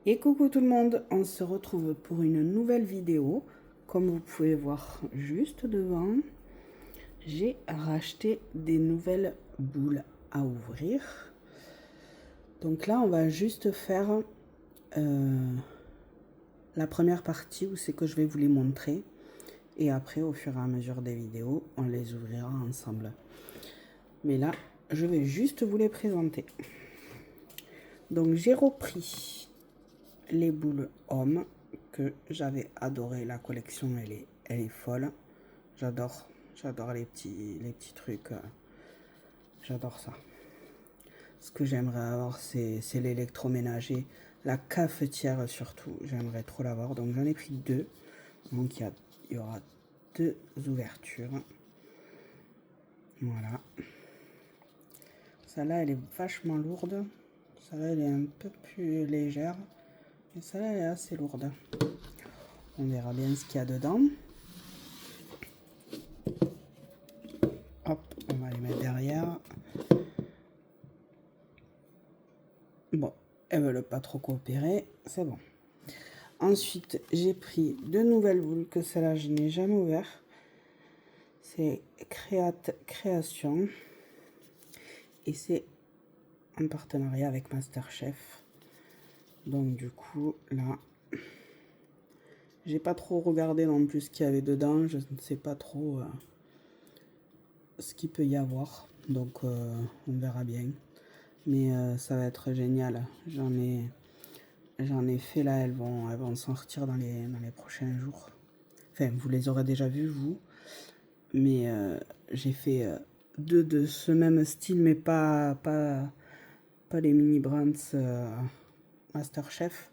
Et coucou tout le monde, on se retrouve pour une nouvelle vidéo. Comme vous pouvez voir juste devant, j'ai racheté des nouvelles boules à ouvrir. Donc là, on va juste faire la première partie où c'est que je vais vous les montrer. Et après, au fur et à mesure des vidéos, on les ouvrira ensemble. Mais là, je vais juste vous les présenter. Donc j'ai repris les boules hommes que j'avais adoré. La collection elle est folle. J'adore les petits trucs. J'adore ça. Ce que j'aimerais avoir, c'est l'électroménager, la cafetière surtout. J'aimerais trop l'avoir. Donc j'en ai pris deux. Donc il y aura deux ouvertures. Voilà. Celle-là, elle est vachement lourde. Celle-là, elle est un peu plus légère. Et celle-là, elle est assez lourde. On verra bien ce qu'il y a dedans. Hop, on va les mettre derrière. Bon, elles veulent pas trop coopérer, c'est bon. Ensuite, j'ai pris deux nouvelles boules que celle-là, je n'ai jamais ouvert. C'est Création. Et c'est en partenariat avec Masterchef. Donc du coup, là, j'ai pas trop regardé non plus ce qu'il y avait dedans. Je ne sais pas trop ce qu'il peut y avoir. Donc on verra bien. Mais ça va être génial. J'en ai fait là, elles vont sortir dans les prochains jours. Enfin, vous les aurez déjà vues, vous. Mais j'ai fait deux de ce même style, mais pas les mini brands Masterchef.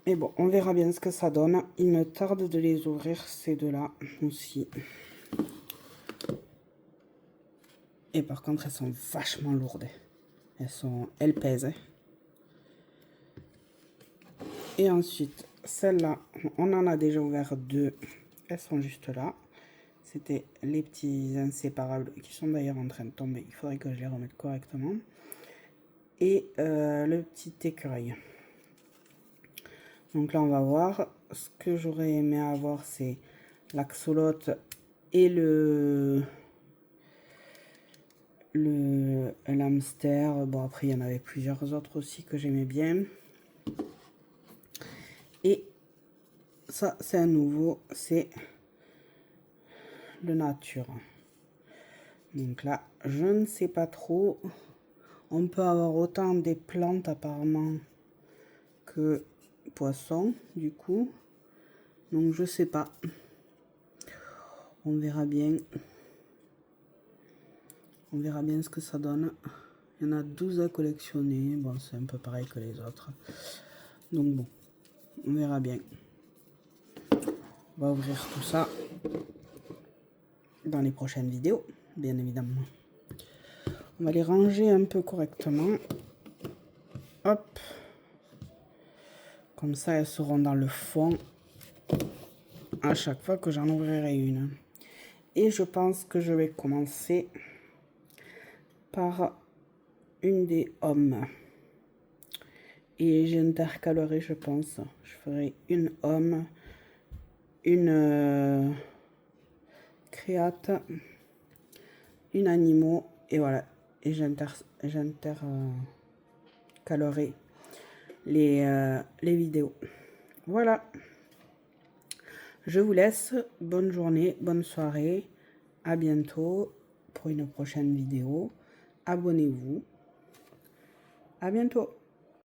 Et bon, on verra bien ce que ça donne. Il me tarde de les ouvrir, ces deux-là aussi. Et par contre, elles sont vachement lourdes. Elles pèsent. Et ensuite, celle-là, on en a déjà ouvert deux. Elles sont juste là. C'était les petits inséparables qui sont d'ailleurs en train de tomber. Il faudrait que je les remette correctement. Et le petit écureuil. Donc là, on va voir. Ce que j'aurais aimé avoir, c'est l'axolote et le hamster. Bon, après, il y en avait plusieurs autres aussi que j'aimais bien. Et ça, c'est un nouveau. C'est le nature. Donc là, je ne sais pas trop. On peut avoir autant des plantes apparemment que poissons, du coup. Donc je sais pas. On verra bien. On verra bien ce que ça donne. Il y en a 12 à collectionner. Bon, c'est un peu pareil que les autres. Donc bon, on verra bien. On va ouvrir tout ça dans les prochaines vidéos, bien évidemment. On va les ranger un peu correctement. Hop. Comme ça, elles seront dans le fond à chaque fois que j'en ouvrirai une. Et je pense que je vais commencer par une des hommes. Et j'intercalerai, je pense. Je ferai une homme, une créate, une animaux, et voilà. Et j'intercalerai les vidéos. Voilà. Je vous laisse. Bonne journée, bonne soirée. À bientôt pour une prochaine vidéo. Abonnez-vous. À bientôt.